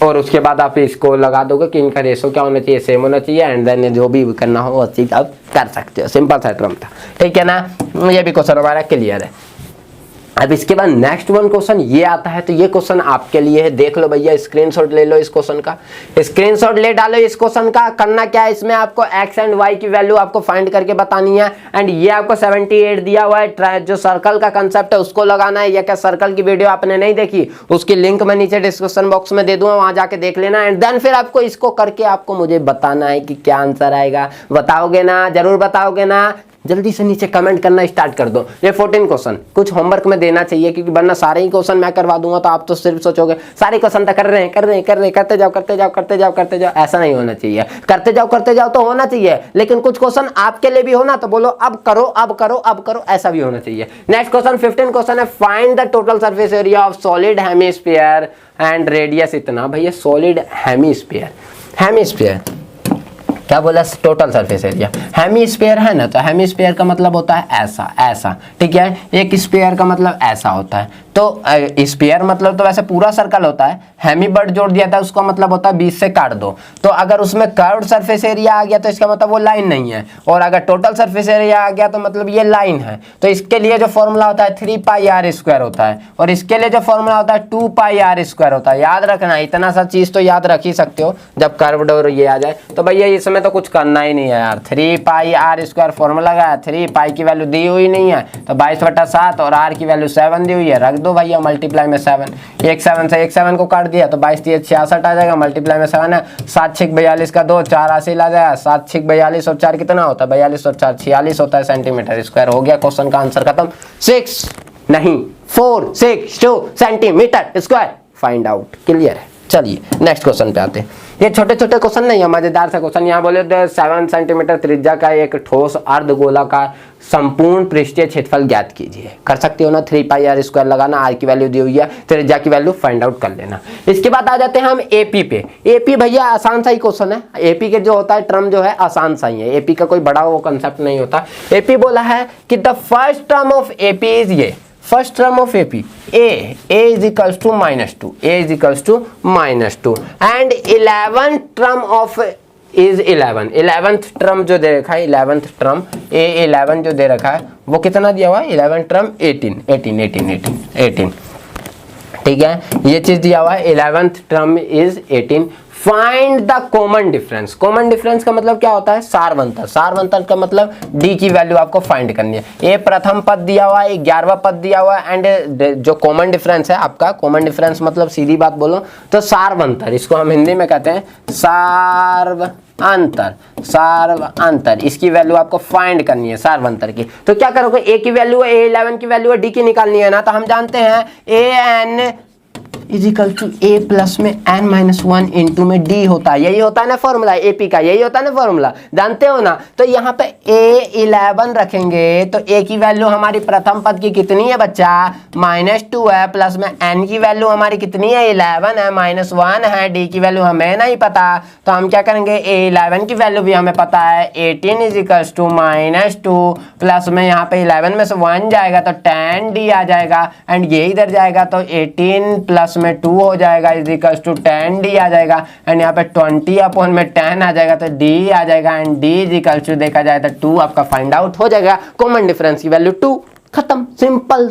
[SPEAKER 1] और उसके बाद आप इसको लगा दोगे कि इनका रेशो क्या होना चाहिए, सेम होना चाहिए एंड देन जो भी करना हो वो चीज आप कर सकते हो। सिंपल सा ड्रम था, ठीक है ना? ये भी क्वेश्चन हमारा क्लियर है। अब इसके बाद नेक्स्ट वन क्वेश्चन ये आता है, तो ये क्वेश्चन आपके लिए है। देख लो भैया, स्क्रीनशॉट ले लो इस क्वेश्चन का, स्क्रीनशॉट ले डालो इस क्वेश्चन का। करना क्या है, इसमें आपको x एंड y की वैल्यू आपको फाइंड करके बतानी है एंड ये आपको 78 दिया हुआ है। जो सर्कल का कंसेप्ट है उसको लगाना है। या क्या सर्कल की वीडियो आपने नहीं देखी, उसकी लिंक मैं नीचे डिस्क्रिप्शन बॉक्स में दे दूंगा, वहां जाके देख लेना एंड देन फिर आपको इसको करके आपको मुझे बताना है कि क्या आंसर आएगा। बताओगे ना? जरूर बताओगे ना? जल्दी से नीचे कमेंट करना स्टार्ट कर दो। ये 14 क्वेश्चन कुछ होमवर्क में देना चाहिए, क्योंकि वरना सारे ही क्वेश्चन मैं करवा दूंगा तो आप तो सिर्फ सोचोगे सारे क्वेश्चन तो कर रहे हैं करते जाओ। ऐसा नहीं होना चाहिए। करते जाओ तो होना चाहिए, लेकिन कुछ क्वेश्चन आपके लिए भी हो ना, तो बोलो अब करो, ऐसा भी होना चाहिए। नेक्स्ट क्वेश्चन 15 क्वेश्चन है, find the total surface area of solid hemisphere and radius इतना। भैया सॉलिड हेमिस्फीयर क्या बोला? Total surface area. हेमिस्फीयर है ना, तो हेमिस्फीयर का मतलब होता है ऐसा, ठीक है? एक स्फीयर का मतलब ऐसा होता है। तो स्फीयर मतलब तो वैसे पूरा सर्कल होता है। हेमी बर्ड जोड़ दिया था, उसका मतलब होता है 20 से काट दो। तो अगर उसमें कर्व्ड सरफेस एरिया आ गया तो इसका मतलब वो लाइन नहीं है, और अगर टोटल सरफेस एरिया आ गया तो मतलब ये लाइन है। तो इसके लिए जो फॉर्मूला होता है 3πr² होता है, और इसके लिए जो फॉर्मूला होता है 2πr² होता है। याद रखना, इतना सा चीज तो याद रख ही सकते हो जब कर्व्ड और ये आ जाए। तो भैया इसमें तो कुछ करना ही नहीं है यार। 3πr² फॉर्मूला लगाया, 3π की वैल्यू दी हुई नहीं है तो 22/7 और r की वैल्यू 7 दी हुई है, रख दो भैया मल्टीप्लाई में 7। 7 से 7 को काट दिया तो 22×3 = 66 आ जाएगा। मल्टीप्लाई में 7 है, 7×6 = 42 का 2 4 80 आ जाएगा। 7×6 = 42 और 4 कितना होता है? 42 और 4 46 होता है सेंटीमीटर स्क्वायर। हो गया क्वेश्चन का आंसर खत्म। 6 नहीं 462 centimetre square find out. Clear है? चलिए नेक्स्ट क्वेश्चन पे आते हैं। ये छोटे छोटे क्वेश्चन नहीं है, मजेदार सा क्वेश्चन। यहाँ बोले 7 सेंटीमीटर त्रिज्या का एक ठोस अर्धगोलाकार संपूर्ण पृष्ठीय क्षेत्रफल ज्ञात कीजिए। कर सकते हो ना, 3πr² लगाना, आर की वैल्यू दी हुई है, त्रिज्या की वैल्यू फाइंड आउट कर लेना। इसके बाद आ जाते हैं हम एपी पे। एपी भैया आसान सा ही क्वेश्चन है। एपी के जो होता है टर्म जो है आसान सा ही है, एपी का कोई बड़ा वो कंसेप्ट नहीं होता। एपी बोला है कि the first term of AP is ये, first term of AP a is equals to -2 and 11th term of is 11। 11th term जो दे रखा है, 11th टर्म A11 जो दे रखा है वो कितना दिया हुआ है? 11th term 18। ठीक है, ये चीज दिया हुआ है। 11th term is 18। Find the common difference. Common difference का मतलब क्या होता है? सारवंतर। सारवंतर का मतलब डी की वैल्यू आपको फाइंड करनी है। ये प्रथम पद दिया हुआ है, 11वां पद दिया हुआ है एंड जो कॉमन डिफरेंस है आपका, कॉमन डिफरेंस मतलब सीधी बात बोलो तो सारवंतर, इसको हम हिंदी में कहते हैं सारवंतर। इसकी वैल्यू आपको फाइंड करनी है सारवंतर की। तो क्या करोगे? ए की वैल्यू है, A11 की वैल्यू है, डी की निकालनी है ना। तो हम जानते हैं an is equal to A plus में n माइनस वन इंटू में d होता है। यही होता है ना फॉर्मूला AP का, यही होता है ना फॉर्मूला, जानते हो ना। तो यहाँ पे A11 रखेंगे तो A की वैल्यू हमारी प्रथम पद की कितनी है बच्चा, -2 है, प्लस में n की वैल्यू हमारी कितनी है, 11 है, -1 है, d की वैल्यू हमें नहीं पता, तो हम क्या करेंगे, A11 की वैल्यू भी हमें पता है, 18 इज इक्वल टू -2, प्लस में यहाँ पे 11 में से 1 जाएगा तो 10d आ जाएगा, एंड ये इधर जाएगा तो 18 प्लस में 2 हो जाएगा इज इक्वल टू 10d आ जाएगा, एंड यहाँ पे 20 अपॉन में 10 आ जाएगा तो d आ जाएगा, and d is equal to देखा जाए तो 2 आपका फाइंड आउट हो जाएगा। कॉमन डिफरेंस की वैल्यू 2, खत्म। सिंपल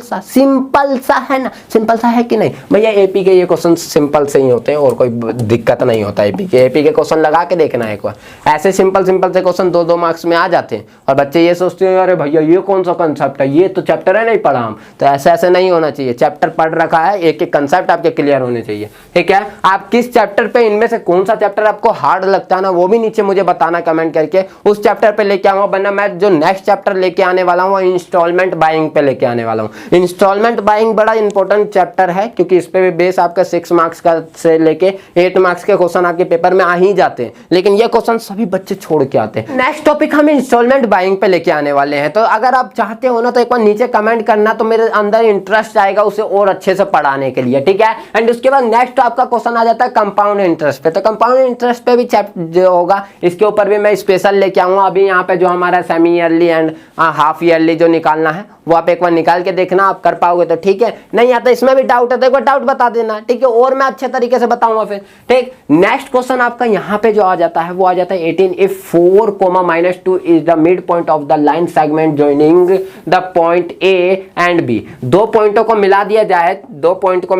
[SPEAKER 1] सा है ना, सिंपल सा है कि नहीं भैया। एपी के ये क्वेश्चन सिंपल से ही होते हैं और कोई दिक्कत नहीं होता। एपी के क्वेश्चन लगा के देखना है एक बार, ऐसे सिंपल से क्वेश्चन 2-2 मार्क्स में आ जाते हैं। और बच्चे ये सोचते हैं अरे भैया ये कौन सा कंसेप्ट है, ये तो चैप्टर है नहीं पढ़ा हम, तो ऐसे नहीं होना चाहिए। चैप्टर पढ़ रखा है, एक एक कंसेप्ट आपके क्लियर होने चाहिए, ठीक है। आप किस चैप्टर पे, इनमें से कौन सा चैप्टर आपको हार्ड लगता है ना, वो भी नीचे मुझे बताना कमेंट करके, उस चैप्टर पे लेके आऊंगा। वरना मैं जो नेक्स्ट चैप्टर लेके आने वाला हूँ वो इंस्टॉलमेंट बाइंग पे लेके आने वाला हूँ। इंस्टॉलमेंट बाइंग बड़ा इंपॉर्टेंट चैप्टर है, क्योंकि इस पे भी बेस आपका 6 मार्क्स का से लेके 8 मार्क्स के क्वेश्चन आपके पेपर में आ ही जाते हैं, लेकिन ये क्वेश्चन सभी बच्चे छोड़ के आते हैं। नेक्स्ट टॉपिक हम इंस्टॉलमेंट बाइंग पे लेके आने वाले हैं, तो अगर आप चाहते हो ना तो एक बार नीचे कमेंट करना, तो मेरे अंदर इंटरेस्ट आएगा उसे और अच्छे से पढ़ाने के लिए, ठीक है। एंड उसके बाद नेक्स्ट आपका क्वेश्चन आ जाता है कंपाउंड इंटरेस्ट पे, तो कंपाउंड इंटरेस्ट पे भी चैप्टर जो होगा इसके ऊपर भी मैं स्पेशल लेके आऊंगा। अभी यहाँ पे जो हमारा semi yearly and half yearly जो निकालना है वो आप एक बार निकाल के देखना, आप कर पाओगे तो ठीक है, नहीं आता इसमें भी डाउट है तो एक बार डाउट बता देना, ठीक है, और मैं अच्छे तरीके से बताऊंगा फिर, ठीक। नेक्स्ट क्वेश्चन आपका यहाँ पे जो आ जाता है वो आ जाता है 18, if 4, -2 is the mid point of the line segment joining the point A and B। दो पॉइंटों को मिला दिया जाए, दो पॉइंटों को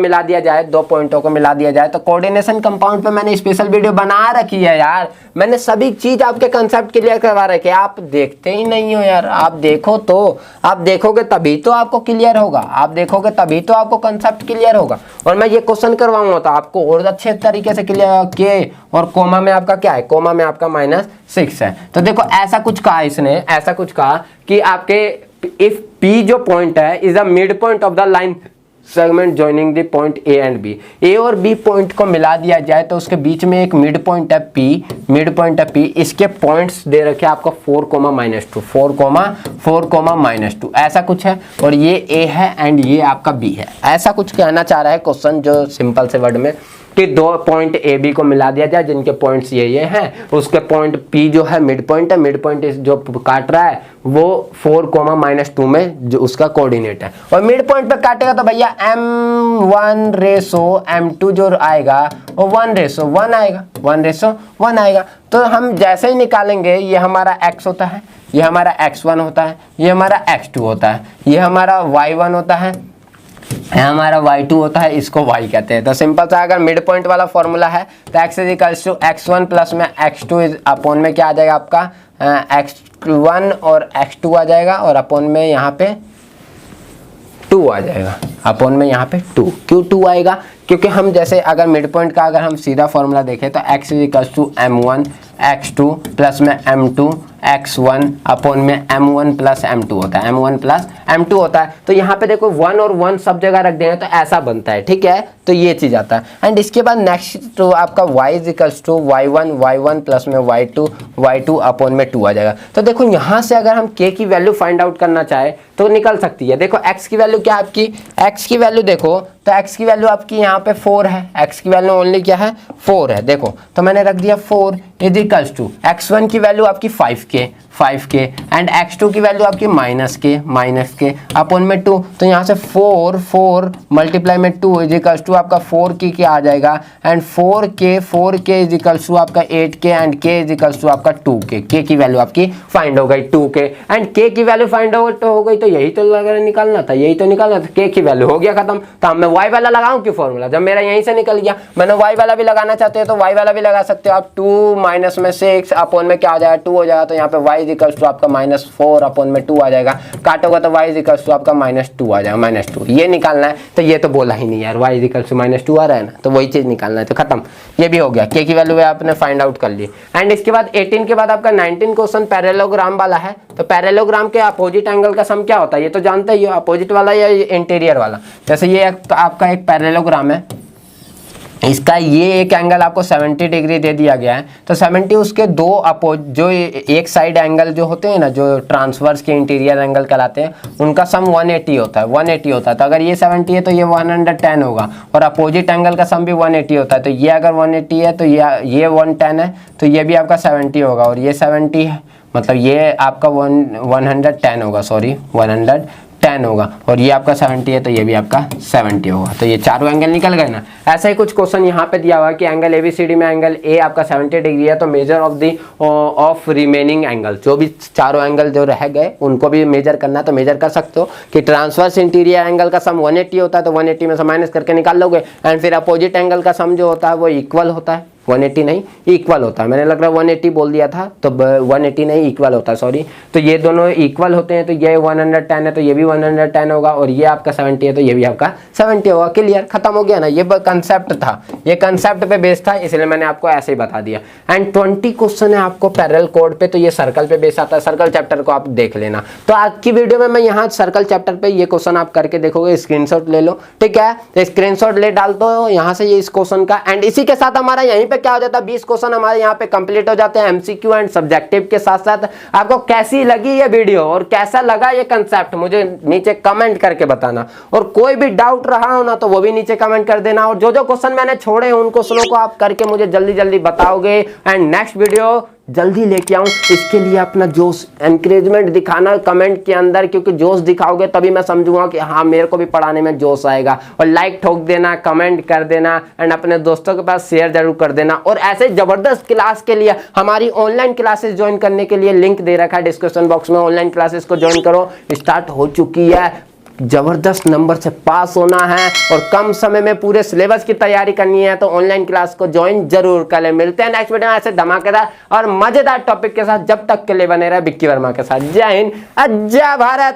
[SPEAKER 1] मिला दिया जाए तो कोऑर्डिनेशन कंपाउंड पे मैंने स्पेशल वीडियो बना रखी है यार, मैंने सभी चीज आपके कंसेप्ट क्लियर करवा रखे, आप देखते ही नहीं हो यार। आप देखो तो, आप देखोगे तभी तो आपको क्लियर होगा, आप देखोगे तभी तो आपको कंसेप्ट क्लियर होगा। और मैं ये क्वेश्चन करवाऊंगा तो आपको और अच्छे तरीके से क्लियर के, और कोमा में आपका क्या है, कोमा में आपका -6 है। तो देखो ऐसा कुछ कहा इसने, ऐसा कुछ कहा कि आपके इफ P जो पॉइंट है is the mid point of the line segment joining the point A and B, A और B पॉइंट को मिला दिया जाए तो उसके बीच में एक मिड पॉइंट है P, मिड पॉइंट है P, इसके पॉइंट्स दे रखे आपको 4, -2, 4, -2 ऐसा कुछ है, और ये A है एंड ये आपका B है, ऐसा कुछ कहना चाह रहा है क्वेश्चन जो सिंपल से वर्ड में, कि दो पॉइंट ए बी को मिला दिया जाए जिनके पॉइंट्स ये हैं, उसके पॉइंट पी जो है मिड पॉइंट है, मिड पॉइंट जो काट रहा है वो 4, -2 में जो उसका कोऑर्डिनेट है, और मिड पॉइंट पे काटेगा तो भैया m1:m2 जो आएगा वो 1:1 आएगा, 1:1 आएगा। तो हम जैसे ही निकालेंगे, ये हमारा x होता है, ये हमारा x1 होता है, ये हमारा x2 होता है, ये हमारा y1 होता है, हमारा y2 होता है, इसको y कहते हैं। तो सिंपल सा अगर मिड पॉइंट वाला फॉर्मूला है तो x is equals to x1 plus में x2 इज अपॉन में क्या आ जाएगा आपका x1 और x2 आ जाएगा, और अपॉन में यहाँ पे 2 आ जाएगा, अपॉन में यहाँ पे 2। क्यों 2 आएगा, क्योंकि हम जैसे अगर मिड पॉइंट का अगर हम सीधा फॉर्मूला देखें तो x is equals to m1 x2 plus में m2 x1 अपॉन में m1 प्लस m2 होता है, m1 प्लस m2 होता है। तो यहाँ पे देखो 1 और 1 सब जगह रख देंगे तो ऐसा बनता है, ठीक है। तो ये चीज़ आता है। एंड इसके बाद नेक्स्ट तो आपका y is equals to y1 plus में y2 अपॉन में 2 आ जाएगा। तो देखो यहाँ से अगर हम k की वैल्यू फाइंड आउट करना चाहे तो निकल सकती है। देखो x की वैल्यू क्या है आपकी, x की वैल्यू देखो तो x की वैल्यू आपकी यहाँ पे 4 है, x की वैल्यू ओनली क्या है 4 है। देखो तो मैंने रख दिया 4 इज इक्वल्स टू x1 की वैल्यू आपकी 5k एंड x2 की वैल्यू आपकी -k अपॉन में 2। तो यहाँ से 4 मल्टीप्लाई में 2 इज इक्वल्स टू आपका 4k क्या आ जाएगा, and 4k is equals to आपका 8k and k is equals to आपका 2k। k की वैल्यू आपकी फाइंड हो गई 2k, एंड k की वैल्यू फाइंड आउट हो गई तो यही तो निकालना था, k की वैल्यू हो गया खत्म। तो अब मैं y वाला लगाऊं क्यों फॉर्मूला, जब मेरा यहीं से निकल गया। मैंने y वाला भी लगाना चाहते हो तो y वाला भी लगा सकते हो आप, 2 माइनस में 6 अपॉन में क्या आ जाएगा 2 हो जाएगा। तो यहाँ पे y इज इक्वल्स टू आपका -4 अपॉन में 2 आ जाएगा, काटोगा तो y इज इक्वल्स टू आपका -2 आ जाएगा, -2 ये निकालना है। तो ये तो बोला ही नहीं यार, y इज इक्वल्स टू -2 आ रहा है ना, तो वही चीज निकालना है। तो खत्म, ये भी हो गया, k की वैल्यू आपने फाइंड आउट कर ली। एंड इसके बाद 18 के बाद आपका 19 क्वेश्चन पैरेललोग्राम वाला है। तो पैरेललोग्राम के अपोजिट एंगल का सम क्या होता है ये तो जानते ही हो, अपोजिट वाला या इंटीरियर वाला। जैसे ये आपका एक पैरेललोग्राम है, इसका ये एक एंगल आपको 70 डिग्री दे दिया गया है, तो 70 उसके दो जो एक साइड एंगल जो होते हैं ना, जो ट्रांसवर्स के इंटीरियर एंगल कहलाते हैं, उनका सम 180 होता है, 180 होता है। तो अगर ये 70 है तो ये 110 होगा, और अपोजिट एंगल का सम भी 180 होता है। तो ये अगर 180 है तो ये 110 है, तो ये भी आपका 70 होगा, और ये 70 है, मतलब ये आपका 110 होगा, सॉरी 110 होगा, और ये आपका 70 है तो ये भी आपका 70 होगा। तो ये चारों एंगल निकल गए ना। ऐसा ही कुछ क्वेश्चन यहाँ पे दिया हुआ है कि एंगल ABCD में एंगल ए आपका 70 डिग्री है, तो मेजर ऑफ रिमेनिंग एंगल, जो भी चारों एंगल जो रह गए उनको भी मेजर करना है। तो मेजर कर सकते हो कि ट्रांसवर्स इंटीरियर एंगल का सम 180 होता है, तो 180 में से माइनस करके निकाल लोगे, एंड फिर अपोजिट एंगल का सम जो होता है वो इक्वल होता है, 180 नहीं इक्वल होता है, मैंने लग रहा है 180 बोल दिया था, तो 180 नहीं इक्वल होता है, सॉरी। तो ये दोनों इक्वल होते हैं, तो ये 110 है तो ये भी 110 होगा, और ये आपका 70 है तो ये भी आपका 70 होगा। क्लियर, खत्म हो गया ना। ये कंसेप्ट था, ये कंसेप्ट पे बेस्ड था, इसलिए मैंने आपको ऐसे ही बता दिया। एंड 20 क्वेश्चन है आपको पैरेलल कोड पे, तो ये सर्कल पे बेस्ड आता है, सर्कल चैप्टर को आप देख लेना। तो आज की वीडियो में मैं यहाँ सर्कल चैप्टर पे ये क्वेश्चन आप करके देखोगे, स्क्रीनशॉट ले लो, ठीक है। तो स्क्रीनशॉट ले डाल दो यहाँ से ये इस क्वेश्चन का, एंड इसी के साथ हमारा यहीं पे क्या हो जाता है, 20 क्वेश्चन हमारे यहाँ पे कंप्लीट हो जाते हैं एमसीक्यू एंड सब्जेक्टिव के साथ साथ। आपको कैसी लगी ये वीडियो और कैसा लगा ये कंसेप्ट, मुझे नीचे कमेंट करके बताना, और कोई भी डाउट रहा हो ना तो वो भी नीचे कमेंट कर देना, और जो जो क्वेश्चन मैंने छोड़े हैं उन क्वेश्चनों को आप करके मुझे जल्दी जल्दी बताओगे, एंड नेक्स्ट वीडियो जल्दी लेके आऊं। इसके लिए अपना जोश एनकरेजमेंट दिखाना कमेंट के अंदर, क्योंकि जोश दिखाओगे तभी मैं समझूंगा कि हाँ मेरे को भी पढ़ाने में जोश आएगा। और लाइक ठोक देना, कमेंट कर देना, एंड अपने दोस्तों के पास शेयर जरूर कर देना। और ऐसे जबरदस्त क्लास के लिए हमारी ऑनलाइन क्लासेस ज्वाइन करने के लिए लिंक दे रखा है डिस्क्रिप्शन बॉक्स में, ऑनलाइन क्लासेस को ज्वाइन करो, स्टार्ट हो चुकी है। जबरदस्त नंबर से पास होना है और कम समय में पूरे सिलेबस की तैयारी करनी है, तो ऑनलाइन क्लास को ज्वाइन जरूर करें। मिलते हैं नेक्स्ट वीडियो में ऐसे धमाकेदार और मजेदार टॉपिक के साथ, जब तक के लिए बने रहे विक्की वर्मा के साथ। जय हिंद, जय भारत।